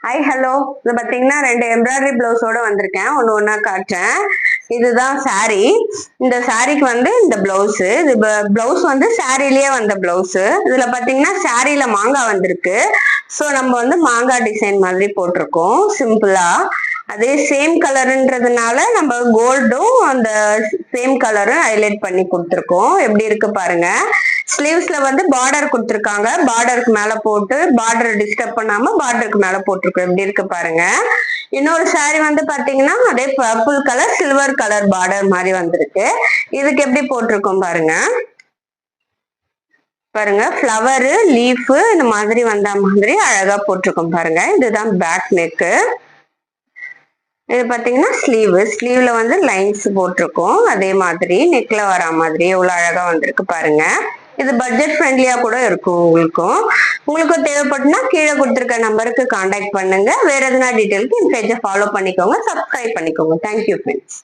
Hi hello. இது பார்த்தீங்கன்னா 2 embroidery பிளவுஸோட வந்திருக்கேன். ஒன்று ஒன்றா காட்டுறேன். இதுதான் சாரி. இந்த சாரிக்கு வந்து இந்த பிளவுஸு. இது பிளவுஸ் வந்து சாரிலேயே வந்த பிளவுஸு. இதுல பார்த்தீங்கன்னா சாரியில மாங்காய் வந்திருக்கு. ஸோ நம்ம வந்து மாங்காய் டிசைன் மாதிரி போட்டிருக்கோம் சிம்பிளா. அதே சேம் கலருன்றதுனால நம்ம கோல்டும் அந்த சேம் கலரும் ஹைலைட் பண்ணி கொடுத்துருக்கோம். எப்படி இருக்கு பாருங்க. ஸ்லீவ்ஸ்ல வந்து பார்டர் கொடுத்துருக்காங்க. பார்டருக்கு மேல போட்டு பார்டர் டிஸ்டர்ப் பண்ணாம பார்டருக்கு மேல போட்டிருக்கோம். எப்படி இருக்கு பாருங்க. இன்னொரு சாரி வந்து பாத்தீங்கன்னா அதே purple colour silver colour border மாதிரி வந்திருக்கு. இதுக்கு எப்படி போட்டிருக்கோம் பாருங்க. பாருங்க ஃப்ளவரு லீஃப் இந்த மாதிரி வந்த மாதிரி அழகா போட்டிருக்கோம் பாருங்க. இதுதான் பேக் நெக்கு. இது பாத்தீங்கன்னா ஸ்லீவ்ல வந்து லைன்ஸ் போட்டிருக்கோம். அதே மாதிரி நெக்ல வர மாதிரி எவ்வளவு அழகா வந்திருக்கு பாருங்க. இது பட்ஜெட் ஃப்ரெண்ட்லியா கூட இருக்கும். உங்களுக்கு தேவைப்பட்டுனா கீழே கொடுத்துருக்க நம்பருக்கு கான்டாக்ட் பண்ணுங்க. வேற எதுனா டீட்டெயிலுக்கு இந்த பேஜை ஃபாலோ பண்ணிக்கோங்க, சப்ஸ்கிரைப் பண்ணிக்கோங்க. Thank you friends.